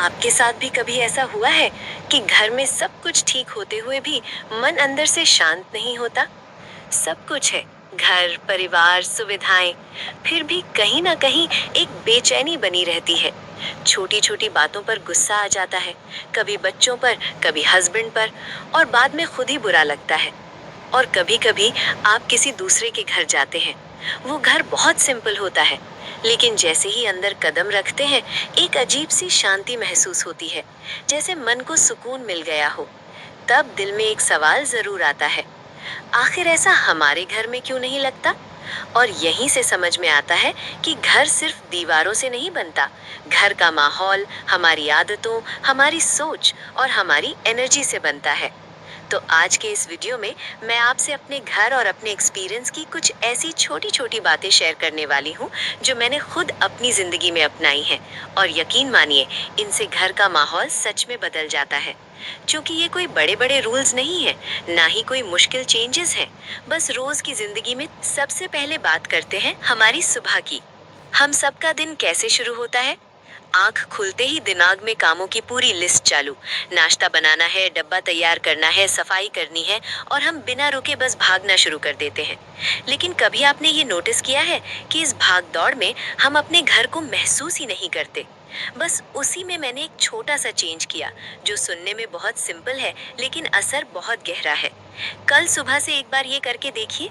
आपके साथ भी कभी ऐसा हुआ है कि घर में सब कुछ ठीक होते हुए भी मन अंदर से शांत नहीं होता? सब कुछ है, घर, परिवार, सुविधाएं, फिर भी कहीं ना कहीं एक बेचैनी बनी रहती है। छोटी छोटी बातों पर गुस्सा आ जाता है, कभी बच्चों पर, कभी हस्बैंड पर, और बाद में खुद ही बुरा लगता है। और कभी कभी आप किसी दूसरे के घर जाते हैं। वो घर बहुत सिंपल होता है, लेकिन जैसे ही अंदर कदम रखते हैं, एक अजीब सी शांति महसूस होती है, जैसे मन को सुकून मिल गया हो। तब दिल में एक सवाल जरूर आता है, आखिर ऐसा हमारे घर में क्यों नहीं लगता? और यहीं से समझ में आता है कि घर सिर्फ दीवारों से नहीं बनता। घर का माहौल हमारी आदतों, हमारी सोच और हमारी एनर्जी से बनता है। तो आज के इस वीडियो में मैं आपसे अपने घर और अपने एक्सपीरियंस की कुछ ऐसी छोटी छोटी बातें शेयर करने वाली हूँ, जो मैंने खुद अपनी जिंदगी में अपनाई हैं। और यकीन मानिए, इनसे घर का माहौल सच में बदल जाता है। क्योंकि ये कोई बड़े बड़े रूल्स नहीं है, ना ही कोई मुश्किल चेंजेस हैं। बस रोज की जिंदगी में सबसे पहले बात करते हैं हमारी सुबह की। हम सबका दिन कैसे शुरू होता है? आंख खुलते ही दिमाग में कामों की पूरी लिस्ट चालू। नाश्ता बनाना है, डब्बा तैयार करना है, सफाई करनी है, और हम बिना रुके बस भागना शुरू कर देते हैं। लेकिन कभी आपने ये नोटिस किया है कि इस भाग दौड़ में हम अपने घर को महसूस ही नहीं करते? बस उसी में मैंने एक छोटा सा चेंज किया, जो सुनने में बहुत सिंपल है लेकिन असर बहुत गहरा है। कल सुबह से एक बार ये करके देखिए।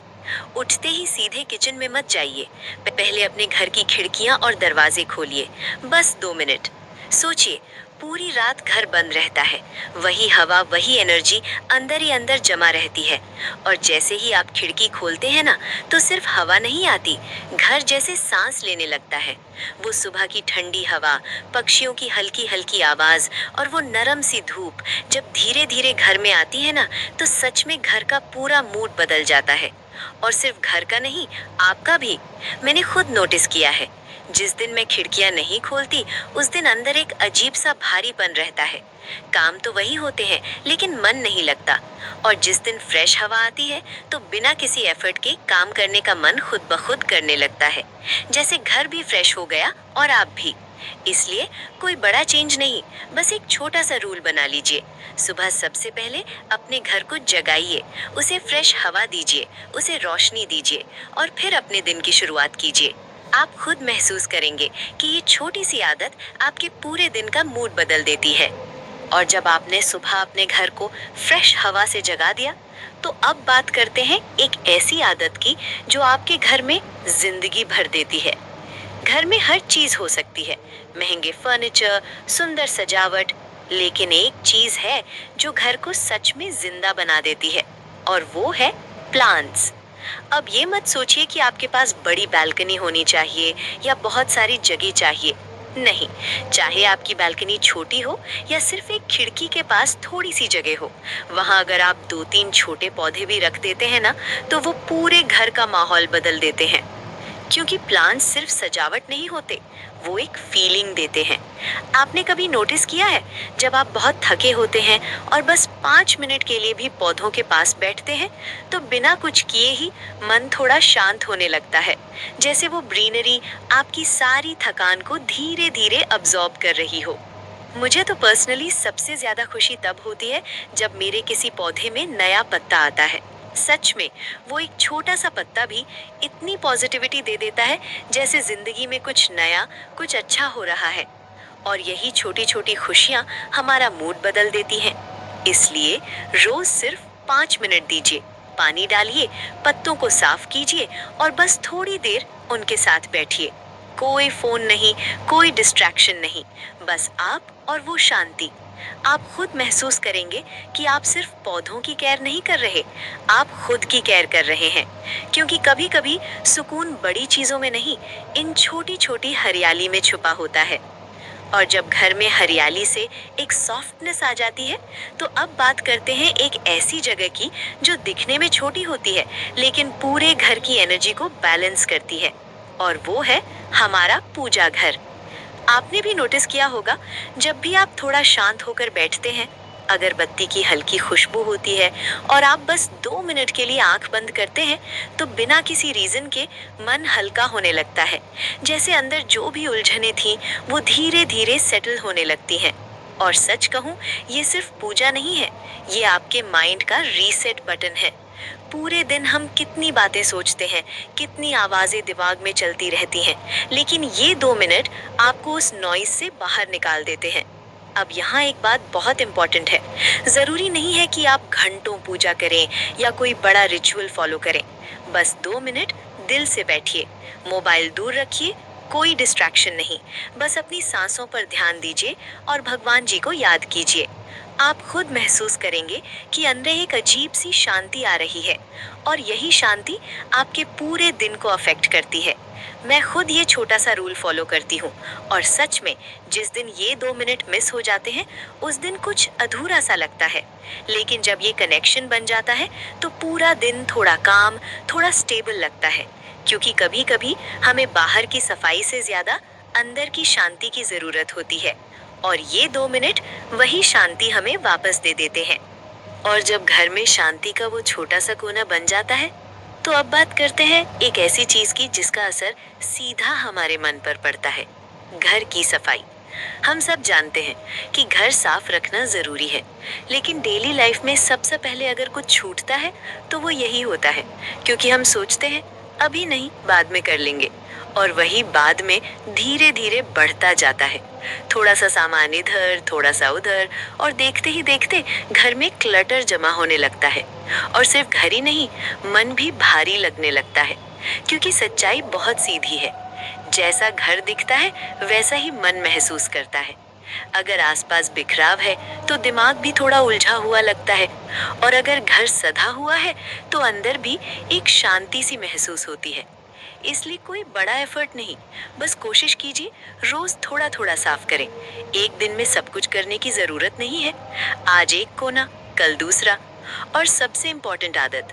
उठते ही सीधे किचन में मत जाइए। पहले अपने घर की खिड़कियां और दरवाजे खोलिए, बस 2 मिनट। सोचिए, पूरी रात घर बंद रहता है, वही हवा, वही एनर्जी अंदर ही अंदर जमा रहती है। और जैसे ही आप खिड़की खोलते हैं ना, तो सिर्फ हवा नहीं आती, घर जैसे सांस लेने लगता है। वो सुबह की ठंडी हवा, पक्षियों की हल्की हल्की आवाज और वो नरम सी धूप जब धीरे धीरे घर में आती है ना, तो सच में घर का पूरा मूड बदल जाता है। और सिर्फ घर का नहीं, आपका भी। मैंने खुद नोटिस किया है, जिस दिन मैं खिड़कियां नहीं खोलती, उस दिन अंदर एक अजीब सा भारीपन रहता है। काम तो वही होते हैं, लेकिन मन नहीं लगता। और जिस दिन फ्रेश हवा आती है, तो बिना किसी एफर्ट के काम करने का मन खुद ब खुद करने लगता है, जैसे घर भी फ्रेश हो गया और आप भी। इसलिए कोई बड़ा चेंज नहीं, बस एक छोटा सा रूल बना लीजिए। सुबह सबसे पहले अपने घर को जगाइए, उसे फ्रेश हवा दीजिए, उसे रोशनी दीजिए, और फिर अपने दिन की शुरुआत कीजिए। आप खुद महसूस करेंगे कि ये छोटी सी आदत आपके पूरे दिन का मूड बदल देती है। और जब आपने सुबह अपने घर को फ्रेश हवा से जगा दिया, तो अब बात करते हैं एक ऐसी आदत की जो आपके घर में जिंदगी भर देती है। घर में हर चीज हो सकती है, महंगे फर्नीचर, सुंदर सजावट, लेकिन एक चीज है जो घर को सच में जिंदा बना देती है, और वो है प्लांट्स। अब ये मत सोचिए कि आपके पास बड़ी बालकनी होनी चाहिए या बहुत सारी जगह चाहिए। नहीं, चाहे आपकी बालकनी छोटी हो या सिर्फ एक खिड़की के पास थोड़ी सी जगह हो, वहां अगर आप 2-3 छोटे पौधे भी रख देते हैं ना, तो वो पूरे घर का माहौल बदल देते हैं। क्योंकि प्लांट्स सिर्फ सजावट नहीं होते, वो एक फीलिंग देते हैं। आपने कभी नोटिस किया है, जब आप बहुत थके होते हैं और बस 5 मिनट के लिए भी पौधों के पास बैठते हैं, तो बिना कुछ किए ही मन थोड़ा शांत होने लगता है, जैसे वो ग्रीनरी आपकी सारी थकान को धीरे धीरे अब्सॉर्ब कर रही हो। मुझे तो पर्सनली सबसे ज्यादा खुशी तब होती है, जब मेरे किसी पौधे में नया पत्ता आता है। सच में, वो एक छोटा सा पत्ता भी इतनी पॉजिटिविटी दे देता है, जैसे जिंदगी में कुछ नया, कुछ अच्छा हो रहा है। और यही छोटी छोटी खुशियाँ हमारा मूड बदल देती हैं। इसलिए रोज सिर्फ 5 मिनट दीजिए, पानी डालिए, पत्तों को साफ कीजिए, और बस थोड़ी देर उनके साथ बैठिए। कोई फोन नहीं, कोई डिस्ट्रैक्शन नहीं, बस आप और वो शांति। आप खुद महसूस करेंगे कि आप सिर्फ पौधों की केयर नहीं कर रहे, आप खुद की केयर कर रहे हैं। क्योंकि कभी कभी सुकून बड़ी चीजों में नहीं, इन छोटी छोटी हरियाली में छुपा होता है। और जब घर में हरियाली से एक सॉफ्टनेस आ जाती है, तो अब बात करते हैं एक ऐसी जगह की जो दिखने में छोटी होती है, लेकिन पूरे घर की एनर्जी को बैलेंस करती है। और वो है हमारा पूजा घर। आपने भी नोटिस किया होगा, जब भी आप थोड़ा शांत होकर बैठते हैं, अगरबत्ती की हल्की खुशबू होती है और आप बस 2 मिनट के लिए आंख बंद करते हैं तो बिना किसी रीजन के मन हल्का होने लगता है। जैसे अंदर जो भी उलझने थी वो धीरे धीरे सेटल होने लगती हैं। और सच कहूं, ये सिर्फ पूजा नहीं है, ये आपके माइंड का रीसेट बटन है। पूरे दिन हम कितनी बातें सोचते हैं, कितनी आवाजें दिमाग में चलती रहती हैं, लेकिन ये 2 मिनट आपको उस नॉइज से बाहर निकाल देते हैं। अब यहाँ एक बात बहुत इम्पोर्टेंट है। जरूरी नहीं है कि आप घंटों पूजा करें या कोई बड़ा रिचुअल फॉलो करें। बस 2 मिनट दिल से बैठिए, मोबाइल दूर रखिए, कोई डिस्ट्रैक्शन नहीं। बस अपनी सांसों पर ध्यान दीजिए और भगवान जी को याद कीजिए। आप खुद महसूस करेंगे कि अंदर एक अजीब सी शांति आ रही है और यही शांति आपके पूरे दिन को अफेक्ट करती है। मैं खुद ये छोटा सा रूल फॉलो करती हूँ और सच में जिस दिन ये 2 मिनट मिस हो जाते हैं उस दिन कुछ अधूरा सा लगता है। लेकिन जब ये कनेक्शन बन जाता है तो पूरा दिन थोड़ा काम, थोड़ा स्टेबल लगता है। क्योंकि कभी कभी हमें बाहर की सफाई से ज्यादा अंदर की शांति की जरूरत होती है और ये 2 मिनट वही शांति हमें वापस दे देते हैं। और जब घर में शांति का वो छोटा सा कोना बन जाता है तो अब बात करते हैं एक ऐसी चीज की जिसका असर सीधा हमारे मन पर पड़ता है, घर की सफाई। हम सब जानते हैं कि घर साफ रखना जरूरी है, लेकिन डेली लाइफ में सबसे पहले अगर कुछ छूटता है तो वो यही होता है, क्योंकि हम सोचते हैं अभी नहीं, बाद में कर लेंगे। और वही बाद में धीरे धीरे बढ़ता जाता है। थोड़ा सा सामान इधर, थोड़ा सा उधर, और देखते ही देखते घर में क्लटर जमा होने लगता है। और सिर्फ घर ही नहीं, मन भी भारी लगने लगता है। क्योंकि सच्चाई बहुत सीधी है, जैसा घर दिखता है वैसा ही मन महसूस करता है। अगर आसपास बिखराव है तो दिमाग भी थोड़ा उलझा हुआ लगता है, और अगर घर सधा हुआ है तो अंदर भी एक शांति सी महसूस होती है। इसलिए कोई बड़ा एफर्ट नहीं, बस कोशिश कीजिए, रोज थोड़ा थोड़ा साफ करें। एक दिन में सब कुछ करने की जरूरत नहीं है। आज एक कोना, कल दूसरा। और सबसे इम्पोर्टेंट आदत,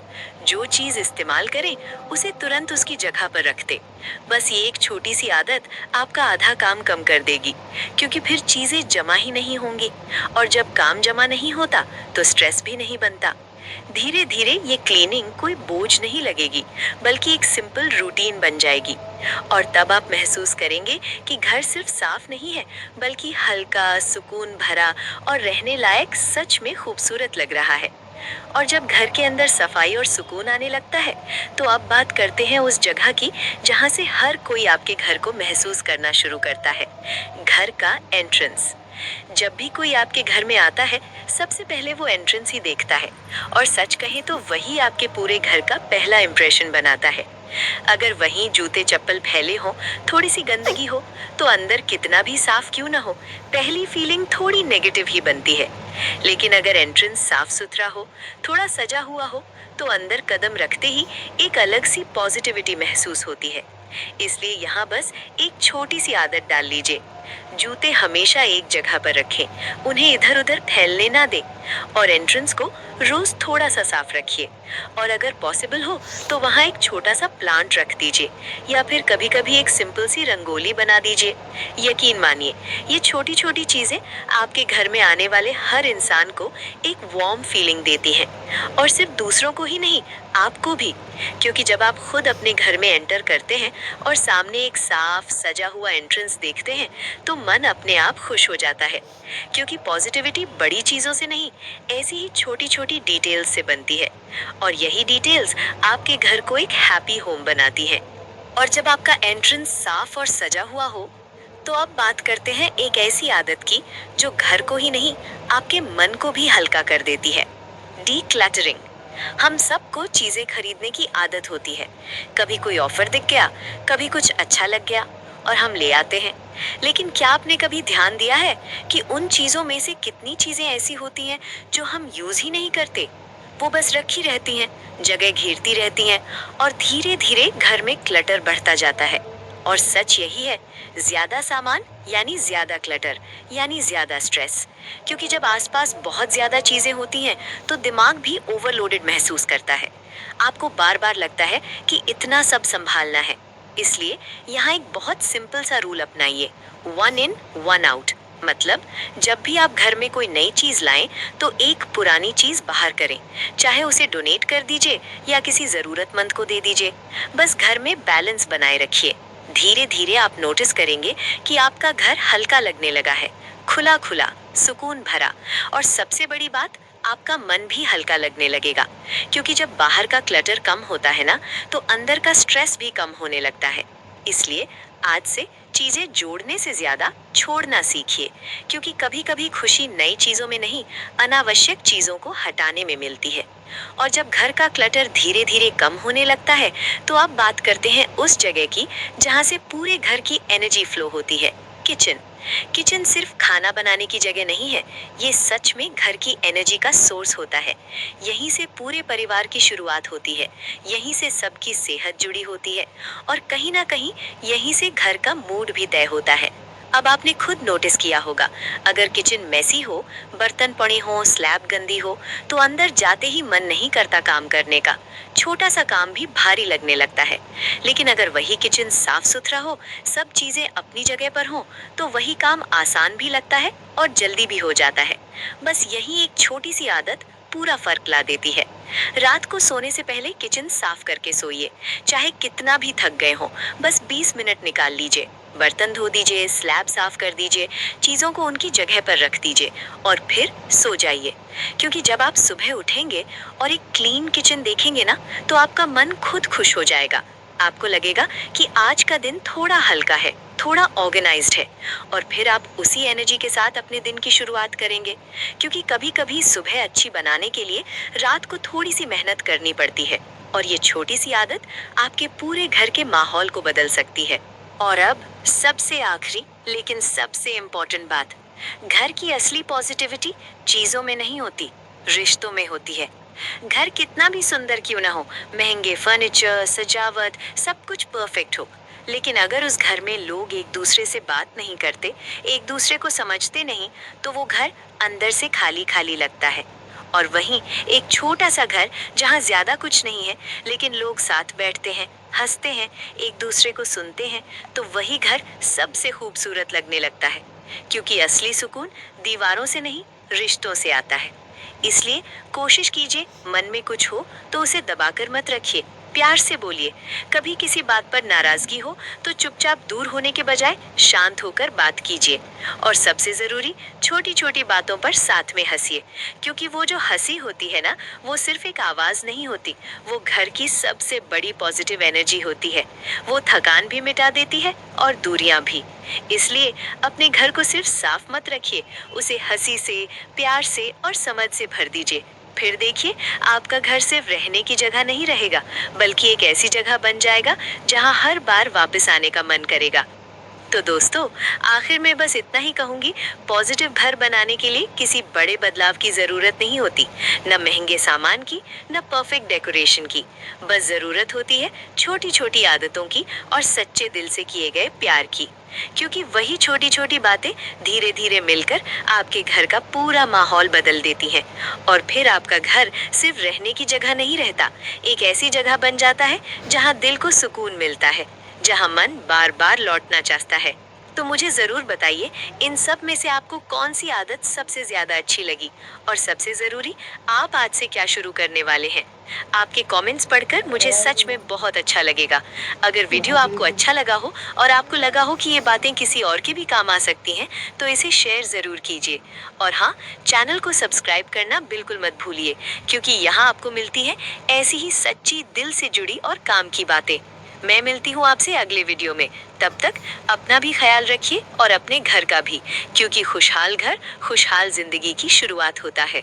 जो चीज इस्तेमाल करें उसे तुरंत उसकी जगह पर रख दे। बस ये एक छोटी सी आदत आपका आधा काम कम कर देगी, क्योंकि फिर चीजें जमा ही नहीं होंगी, और जब काम जमा नहीं होता तो स्ट्रेस भी नहीं बनता। धीरे धीरे ये क्लीनिंग कोई बोझ नहीं लगेगी, बल्कि एक सिंपल रूटीन बन जाएगी। और तब आप महसूस करेंगे कि घर सिर्फ साफ नहीं है, बल्कि हल्का, सुकून भरा और रहने लायक सच में खूबसूरत लग रहा है। और जब घर के अंदर सफाई और सुकून आने लगता है तो अब बात करते हैं उस जगह की जहाँ से हर कोई आपके घर को महसूस करना शुरू करता है, घर का एंट्रेंस। जब भी कोई आपके घर में आता है सबसे पहले वो एंट्रेंस ही देखता है, और सच कहें तो वही आपके पूरे घर का पहला इम्प्रेशन बनाता है। अगर वहीं जूते चप्पल फैले हों, थोड़ी सी गंदगी हो, तो अंदर कितना भी साफ क्यों ना हो, पहली फीलिंग थोड़ी नेगेटिव ही बनती है। लेकिन अगर एंट्रेंस साफ सुथरा हो, थोड़ा सजा हुआ हो, तो अंदर कदम रखते ही एक अलग सी पॉजिटिविटी महसूस होती है। इसलिए यहाँ बस एक छोटी सी आदत डाल लीजिए, जूते हमेशा एक जगह पर रखें, उन्हें इधर उधर फैलने ना दें, और एंट्रेंस को रोज थोड़ा सा साफ रखिए। और अगर पॉसिबल हो तो वहाँ एक छोटा सा प्लांट रख दीजिए, या फिर कभी कभी एक सिंपल सी रंगोली बना दीजिए। यकीन मानिए, ये छोटी छोटी चीजें आपके घर में आने वाले हर इंसान को एक वार्म फीलिंग देती हैं, और सिर्फ दूसरों को ही नहीं, आपको भी। क्योंकि जब आप खुद अपने घर में एंटर करते हैं और सामने एक साफ सजा हुआ एंट्रेंस देखते हैं तो मन अपने आप खुश हो जाता है। क्योंकि पॉजिटिविटी बड़ी चीजों से नहीं, ऐसी ही छोटी छोटी डिटेल्स से बनती है, और यही डिटेल्स आपके घर को एक हैप्पी होम बनाती है। और जब आपका एंट्रेंस साफ और सजा हुआ हो तो अब बात करते हैं एक ऐसी आदत की जो घर को ही नहीं, आपके मन को भी हल्का कर देती है, डीक्लटरिंग। हम सबको चीजें खरीदने की आदत होती है। कभी कोई ऑफर दिख गया, कभी कुछ अच्छा लग गया, और हम ले आते हैं। लेकिन क्या आपने कभी ध्यान दिया है कि उन चीजों में से कितनी चीजें ऐसी होती हैं जो हम यूज ही नहीं करते? वो बस रखी रहती हैं, जगह घेरती रहती हैं, और धीरे धीरे घर में क्लटर बढ़ता जाता है। और सच यही है, ज्यादा सामान यानी ज्यादा क्लटर, यानी ज्यादा स्ट्रेस। क्योंकि जब आसपास बहुत ज्यादा चीजें होती हैं तो दिमाग भी ओवरलोडेड महसूस करता है। आपको बार बार लगता है कि इतना सब संभालना है। इसलिए यहाँ एक बहुत सिंपल सा रूल अपनाइए, 1 in 1 out। मतलब जब भी आप घर में कोई नई चीज लाएं तो एक पुरानी चीज बाहर करें, चाहे उसे डोनेट कर दीजिए या किसी जरूरतमंद को दे दीजिए। बस घर में बैलेंस बनाए रखिए। धीरे धीरे आप नोटिस करेंगे कि आपका घर हल्का लगने लगा है, खुला खुला, सुकून भरा। और सबसे बड़ी बात, आपका मन भी हल्का लगने लगेगा, क्योंकि जब बाहर का क्लटर कम होता है ना, तो अंदर का स्ट्रेस भी कम होने लगता है। इसलिए आज से चीजें जोड़ने से ज्यादा छोड़ना सीखिए, क्योंकि कभी कभी खुशी नई चीजों में नहीं, अनावश्यक चीजों को हटाने में मिलती है। और जब घर का क्लटर धीरे धीरे कम होने लगता है, तो आप बात करते हैं उस जगह की जहां से पूरे घर की एनर्जी फ्लो होती है, किचन। किचन सिर्फ खाना बनाने की जगह नहीं है, ये सच में घर की एनर्जी का सोर्स होता है। यहीं से पूरे परिवार की शुरुआत होती है, यहीं से सबकी सेहत जुड़ी होती है, और कहीं ना कहीं यहीं से घर का मूड भी तय होता है। अब आपने खुद नोटिस किया होगा, अगर किचन मैसी हो, बर्तन पड़े हों, स्लैब गंदी हो, तो अंदर जाते ही मन नहीं करता काम करने का। छोटा सा काम भी भारी लगने लगता है। लेकिन अगर वही किचन साफ सुथरा हो, सब चीजें अपनी जगह पर हों, तो वही काम आसान भी लगता है और जल्दी भी हो जाता है। बस यही एक छोटी सी आदत पूरा फर्क ला देती है। रात को सोने से पहले किचन साफ करके सोइए, चाहे कितना भी थक गए हो। बस 20 मिनट निकाल लीजिए, बर्तन धो दीजिए, स्लैब साफ कर दीजिए, चीजों को उनकी जगह पर रख दीजिए और फिर सो जाइए। क्योंकि जब आप सुबह उठेंगे और एक क्लीन किचन देखेंगे ना, तो आपका मन खुद खुश हो जाएगा। आपको लगेगा कि आज का दिन थोड़ा हल्का है, थोड़ा ऑर्गेनाइज्ड है, और फिर आप उसी एनर्जी के साथ अपने दिन की शुरुआत करेंगे। क्योंकि कभी कभी सुबह अच्छी बनाने के लिए रात को थोड़ी सी मेहनत करनी पड़ती है, और ये छोटी सी आदत आपके पूरे घर के माहौल को बदल सकती है। और अब सबसे आखिरी लेकिन सबसे इम्पोर्टेंट बात, घर की असली पॉजिटिविटी चीजों में नहीं होती, रिश्तों में होती है। घर कितना भी सुंदर क्यों ना हो, महंगे फर्नीचर, सजावट, सब कुछ परफेक्ट हो, लेकिन अगर उस घर में लोग एक दूसरे से बात नहीं करते, एक दूसरे को समझते नहीं, तो वो घर अंदर से खाली खाली लगता है। और वहीं एक छोटा सा घर जहाँ ज्यादा कुछ नहीं है, लेकिन लोग साथ बैठते हैं, हंसते हैं, एक दूसरे को सुनते हैं, तो वही घर सबसे खूबसूरत लगने लगता है। क्योंकि असली सुकून दीवारों से नहीं, रिश्तों से आता है। इसलिए कोशिश कीजिए, मन में कुछ हो तो उसे दबाकर मत रखिए, प्यार से बोलिए। कभी किसी बात पर नाराजगी हो तो चुपचाप दूर होने के बजाय शांत होकर बात कीजिए। और सबसे जरूरी, छोटी छोटी बातों पर साथ में हंसिए, क्योंकि वो जो हंसी होती है ना, वो सिर्फ एक आवाज नहीं होती, वो घर की सबसे बड़ी पॉजिटिव एनर्जी होती है। वो थकान भी मिटा देती है और दूरियां भी। इसलिए अपने घर को सिर्फ साफ मत रखिए, उसे हंसी से, प्यार से और समझ से भर दीजिए। फिर देखिए, आपका घर सिर्फ रहने की जगह नहीं रहेगा, बल्कि एक ऐसी जगह बन जाएगा जहां हर बार वापस आने का मन करेगा। तो दोस्तों, आखिर में बस इतना ही कहूंगी, पॉजिटिव घर बनाने के लिए किसी बड़े बदलाव की जरूरत नहीं होती, न महंगे सामान की, न परफेक्ट डेकोरेशन की। बस जरूरत होती है छोटी छोटी आदतों की और सच्चे दिल से किए गए प्यार की। क्योंकि वही छोटी छोटी बातें धीरे धीरे मिलकर आपके घर का पूरा माहौल बदल देती हैं। और फिर आपका घर सिर्फ रहने की जगह नहीं रहता, एक ऐसी जगह बन जाता है जहां दिल को सुकून मिलता है, जहां मन बार बार लौटना चाहता है। तो मुझे जरूर बताइए, इन सब में से आपको कौन सी आदत सबसे ज्यादा अच्छी लगी, और सबसे जरूरी, आप आज से क्या शुरू करने वाले हैं। आपके कमेंट्स पढ़कर मुझे सच में बहुत अच्छा लगेगा। अगर वीडियो आपको अच्छा लगा हो और आपको लगा हो कि ये बातें किसी और के भी काम आ सकती हैं, तो इसे शेयर जरूर कीजिए। और हाँ, चैनल को सब्सक्राइब करना बिल्कुल मत भूलिए, क्योंकि यहाँ आपको मिलती है ऐसी ही सच्ची, दिल से जुड़ी और काम की बातें। मैं मिलती हूँ आपसे अगले वीडियो में। तब तक अपना भी ख्याल रखिए और अपने घर का भी, क्योंकि खुशहाल घर खुशहाल जिंदगी की शुरुआत होता है।